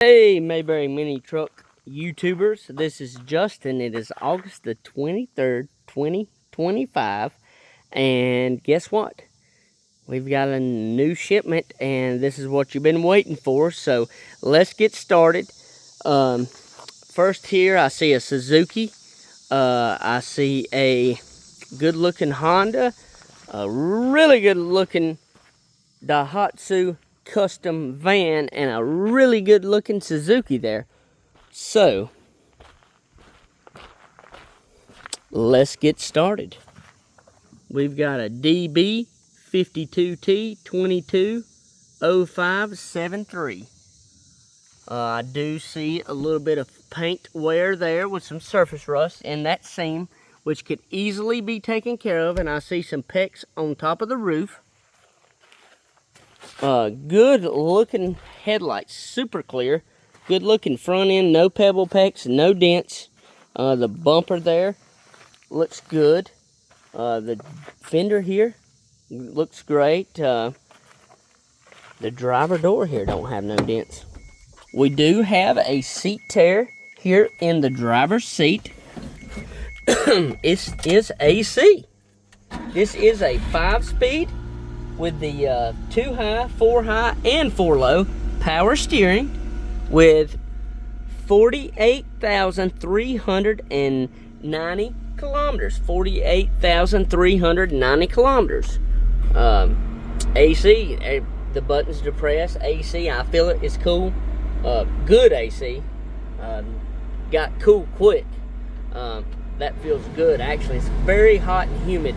Hey, Mayberry Mini Truck YouTubers, this is Justin. It is August the 23rd, 2025, and guess what? We've got a new shipment, and this is what you've been waiting for, so let's get started. First here, I see a Suzuki. I see a good-looking Honda, a really good-looking Daihatsu custom van, and a really good looking Suzuki there. So let's get started. We've got a DB 52T 220573. I do see a little bit of paint wear there with some surface rust in that seam, which could easily be taken care of, and I see some pecks on top of the roof. Good looking headlights, super clear. Good looking front end, no pebble pecks, no dents. The bumper there looks good. The fender here looks great. The driver door here don't have no dents. We do have a seat tear here in the driver's seat. It is AC. This is a 5-speed. With the 2 high, 4 high, and 4 low power steering with 48,390 kilometers. 48,390 kilometers. AC, the buttons to press, AC, I feel it is cool. Good AC. Got cool quick. That feels good. Actually, it's very hot and humid.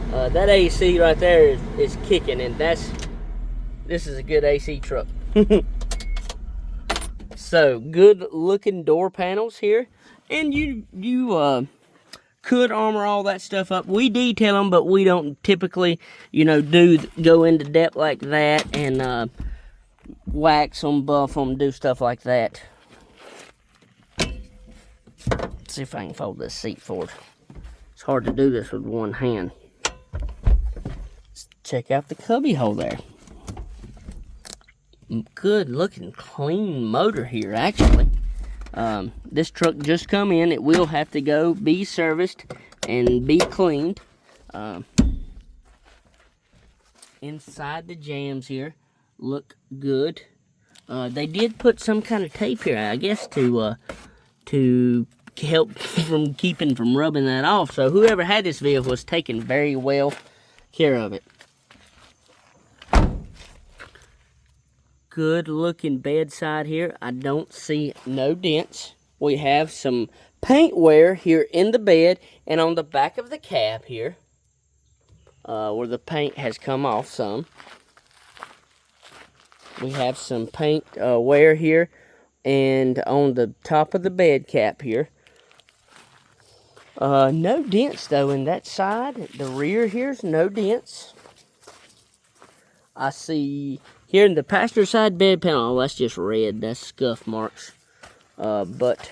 That AC right there is kicking, and this is a good AC truck. So good looking door panels here, and you could armor all that stuff up. We detail them, but we don't typically, go into depth like that and wax them, buff them, do stuff like that. Let's see if I can fold this seat forward. It's hard to do this with one hand. Check out the cubby hole there. Good looking clean motor here, actually. This truck just come in. It will have to go be serviced and be cleaned. Inside the jams here look good. They did put some kind of tape here, I guess, to help from keeping from rubbing that off. So whoever had this vehicle was taking very well care of it. Good looking bedside here. I don't see no dents. We have some paint wear here in the bed and on the back of the cab here, where the paint has come off some. We have some paint wear here and on the top of the bed cap here. No dents though in that side. The rear here's no dents. I see here in the passenger side bed panel, oh, that's just red. That's scuff marks. But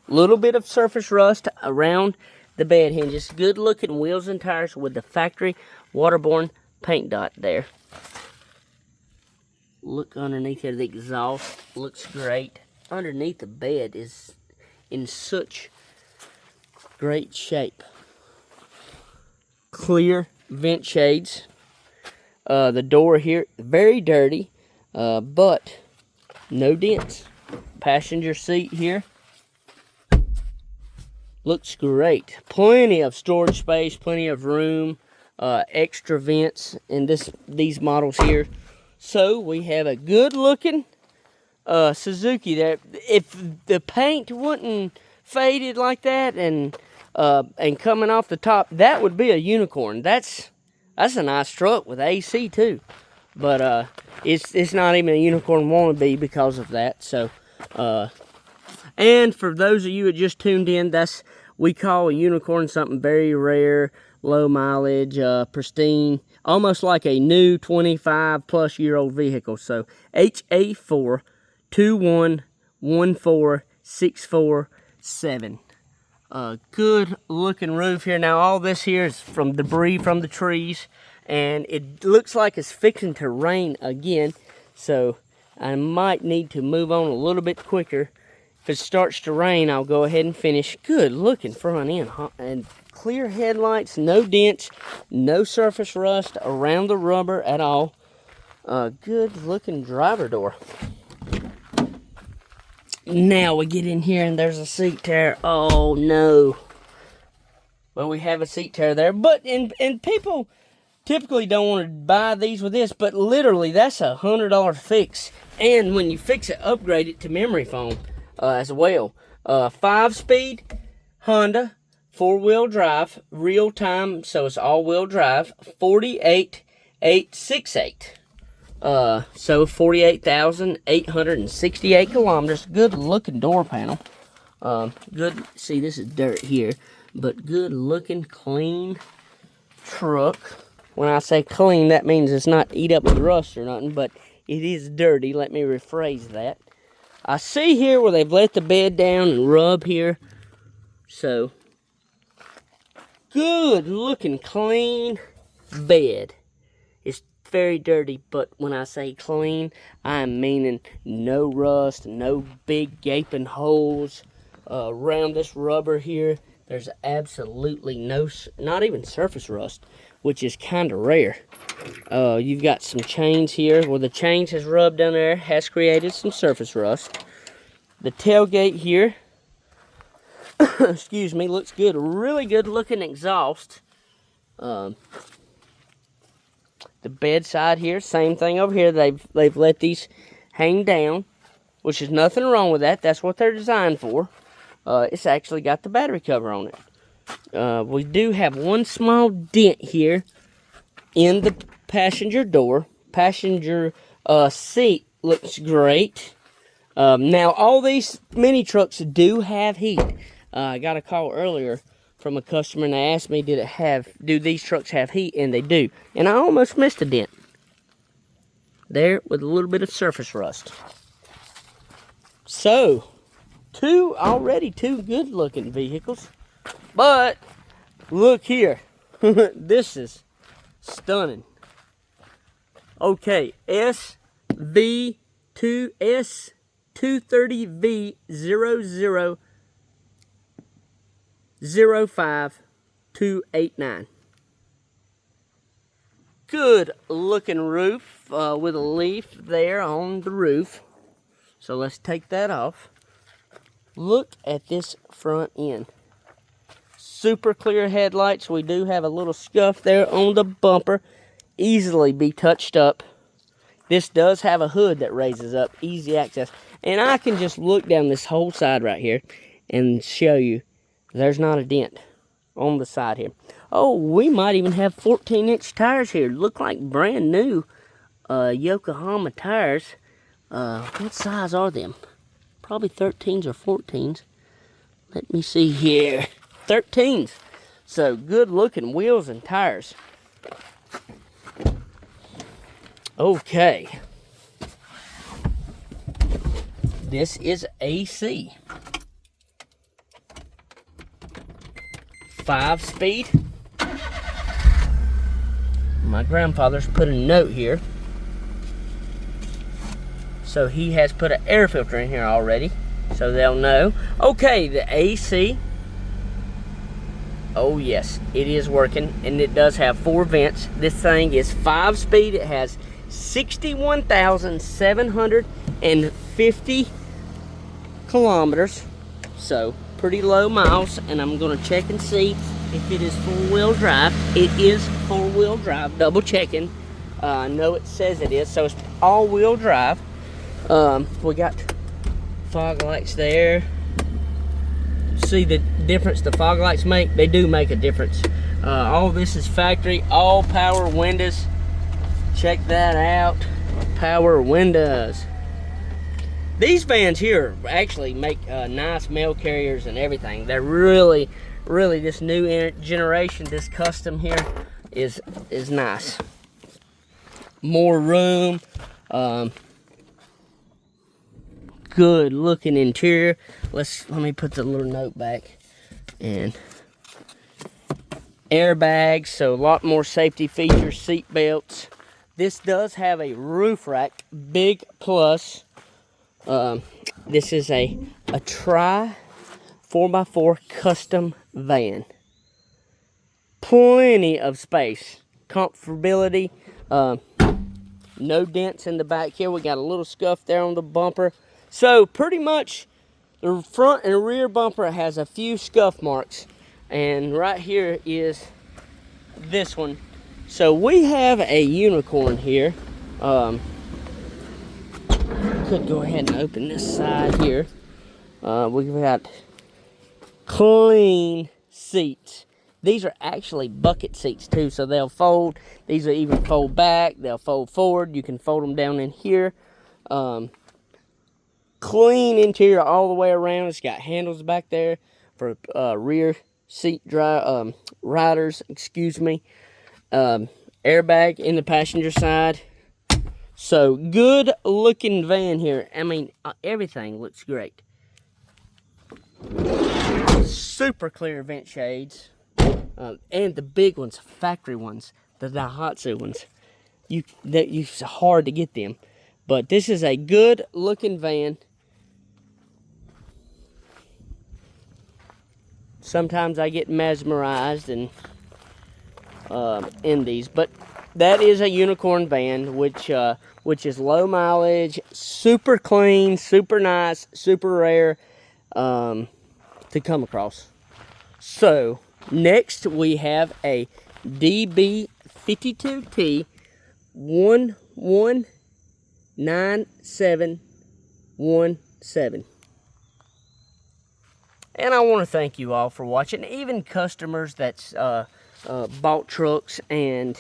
a little bit of surface rust around the bed hinges. Good looking wheels and tires with the factory waterborne paint dot there. Look underneath here. The exhaust looks great. Underneath the bed is in such great shape. Clear vent shades. The door here, very dirty, but no dents. Passenger seat here looks great. Plenty of storage space, plenty of room, extra vents in these models here. So we have a good looking Suzuki there. If the paint wasn't faded like that and coming off the top, that would be a unicorn. That's a nice truck with AC too, but it's not even a unicorn wannabe because of that. So, and for those of you that just tuned in, we call a unicorn something very rare, low mileage, pristine, almost like a new 25-plus-year-old vehicle. So HA4 2114647. Good looking roof here. Now all this here is from debris from the trees, and it looks like it's fixing to rain again. So I might need to move on a little bit quicker. If it starts to rain, I'll go ahead and finish. Good looking front end, huh? And clear headlights, no dents, no surface rust around the rubber at all. Good looking driver door. Now we get in here and there's a seat tear. Oh no. Well, we have a seat tear there, but and people typically don't want to buy these with this, but literally that's $100 fix. And when you fix it, upgrade it to memory foam as well. 5-speed Honda, 4-wheel drive, real time, so it's all-wheel drive. 48,868. So 48,868 kilometers. Good looking door panel. Good. See, this is dirt here, but good looking, clean truck. When I say clean, that means it's not eat up with rust or nothing, but it is dirty. Let me rephrase that. I see here where they've let the bed down and rub here. So, good looking, clean bed. It's very dirty, but when I say clean, I'm meaning no rust, no big gaping holes around this rubber here. There's absolutely no, not even surface rust, which is kind of rare. You've got some chains here. Where the chains has rubbed down there, has created some surface rust. The tailgate here, excuse me, looks good. Really good looking exhaust. The bedside here, same thing over here. They've let these hang down, which is nothing wrong with that. That's what they're designed for. It's actually got the battery cover on it. We do have one small dent here in the passenger door. Passenger seat looks great. Now, all these mini trucks do have heat. I got a call earlier from a customer and they asked me, do these trucks have heat? And they do. And I almost missed a dent there with a little bit of surface rust. So, already two good looking vehicles. But, look here. This is stunning. Okay, SV2S230V0005289. Good looking roof with a leaf there on the roof. So let's take that off. Look at this front end. Super clear headlights. We do have a little scuff there on the bumper. Easily be touched up. This does have a hood that raises up. Easy access. And I can just look down this whole side right here and show you there's not a dent on the side here. Oh, we might even have 14-inch tires here. Look like brand new Yokohama tires. What size are them? Probably 13s or 14s. Let me see here. 13s. So good looking wheels and tires. Okay. This is AC. 5-speed. My grandfather's put a note here. So he has put an air filter in here already. So they'll know. Okay, the AC. Oh yes, it is working. And it does have 4 vents. This thing is 5-speed. It has 61,750 kilometers. So pretty low miles. And I'm going to check and see if it is 4-wheel drive. It is 4-wheel drive. Double checking. I know it says it is. So it's all-wheel drive. We got fog lights there. See the difference the fog lights make? They do make a difference. All this is factory, all power windows. Check that out. Power windows. These vans here actually make nice mail carriers and everything. They're really this new generation, this custom here is nice. More room. Good looking interior. Let me put the little note back. And airbags, so a lot more safety features, seat belts. This does have a roof rack, big plus. This is a tri 4x4 custom van. Plenty of space, comfortability. No dents in the back here. We got a little scuff there on the bumper. So pretty much the front and rear bumper has a few scuff marks. And right here is this one. So we have a unicorn here. Could go ahead and open this side here. We've got clean seats. These are actually bucket seats too, so they'll fold. These will even fold back. They'll fold forward. You can fold them down in here. Clean interior all the way around. It's got handles back there for rear seat riders. Excuse me. Airbag in the passenger side. So good looking van here. I mean, everything looks great. Super clear vent shades. And the big ones, factory ones, the Daihatsu ones. It's hard to get them. But this is a good looking van. Sometimes I get mesmerized in these, but that is a unicorn van, which is low mileage, super clean, super nice, super rare to come across. So next we have a DB52T 119717. And I want to thank you all for watching, even customers that's bought trucks and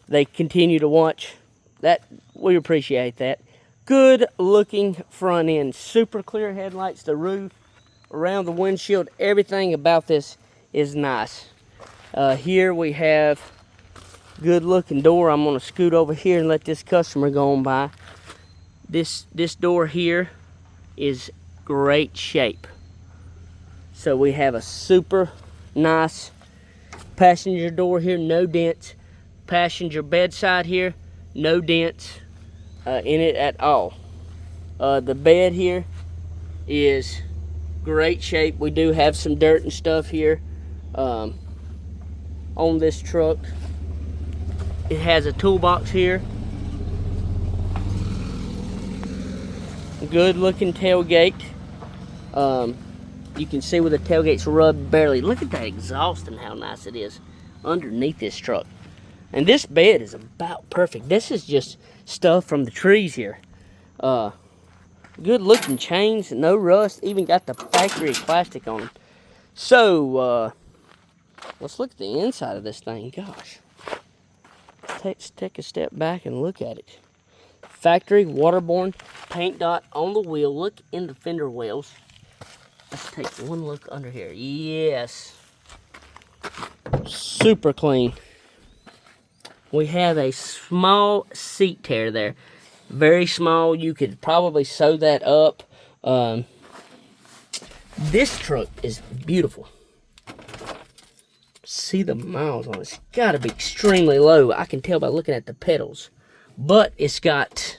they continue to watch. That we appreciate that. Good looking front end, super clear headlights, the roof, around the windshield, everything about this is nice. Here we have good looking door. I'm going to scoot over here and let this customer go on by. This door here is great shape. So we have a super nice passenger door here, no dents. Passenger bedside here, no dents in it at all. The bed here is great shape. We do have some dirt and stuff here on this truck. It has a toolbox here. Good looking tailgate. You can see where the tailgate's rubbed barely. Look at that exhaust and how nice it is underneath this truck. And this bed is about perfect. This is just stuff from the trees here. Good looking chains, no rust, even got the factory plastic on them. So, let's look at the inside of this thing. Gosh. Let's take a step back and look at it. Factory waterborne paint dot on the wheel. Look in the fender wells. Let's take one look under here. Yes. Super clean. We have a small seat tear there. Very small. You could probably sew that up. This truck is beautiful. See the miles on it. It's got to be extremely low. I can tell by looking at the pedals. But it's got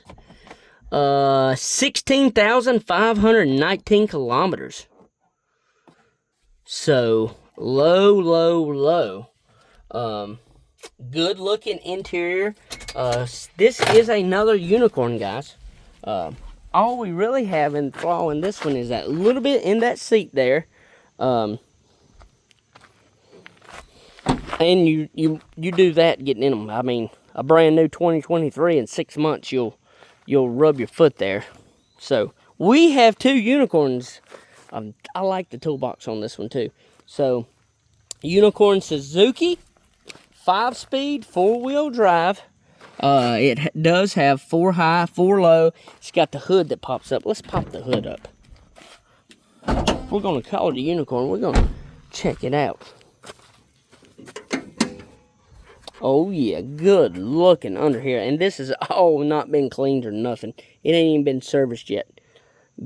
16,519 kilometers. So, low. Good looking interior. This is another unicorn, guys. All we really have in flaw in this one is that little bit in that seat there. And you do that getting in them. I mean, a brand new 2023 in 6 months, you'll rub your foot there. So we have two unicorns. I like the toolbox on this one too. So unicorn Suzuki, 5-speed, 4-wheel drive. It does have 4 high, 4 low. It's got the hood that pops up. Let's pop the hood up. We're going to call it a unicorn. We're going to check it out. Oh yeah, good looking under here. And this has all not been cleaned or nothing. It ain't even been serviced yet.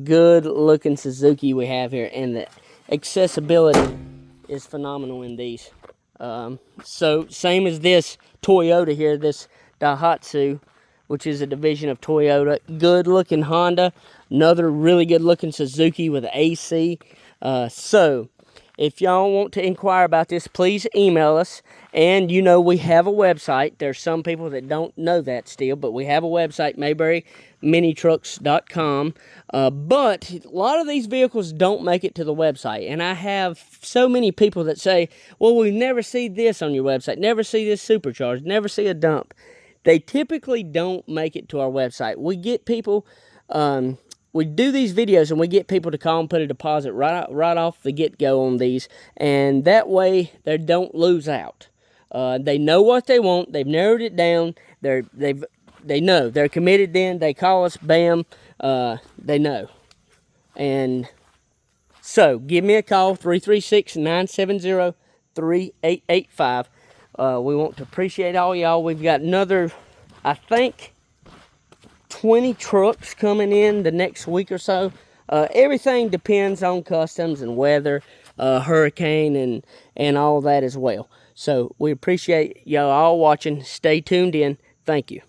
Good looking Suzuki we have here. And the accessibility is phenomenal in these. So same as this Toyota here, this Daihatsu, which is a division of Toyota. Good looking Honda. Another really good looking Suzuki with AC. So, if y'all want to inquire about this, please email us. And you know we have a website. There's some people that don't know that still, but we have a website, MayberryMiniTrucks.com. But a lot of these vehicles don't make it to the website. And I have so many people that say, well, we never see this on your website, never see this supercharged, never see a dump. They typically don't make it to our website. We get people... we do these videos and we get people to call and put a deposit right off the get-go on these, and that way they don't lose out. They know what they want. They've narrowed it down. They know they're committed. Then they call us. Bam, they know. And so give me a call, 336-970-3885. We want to appreciate all y'all. We've got another, I think, 20 trucks coming in the next week or so. Everything depends on customs and weather, hurricane, and all that as well. So we appreciate y'all all watching. Stay tuned in. Thank you.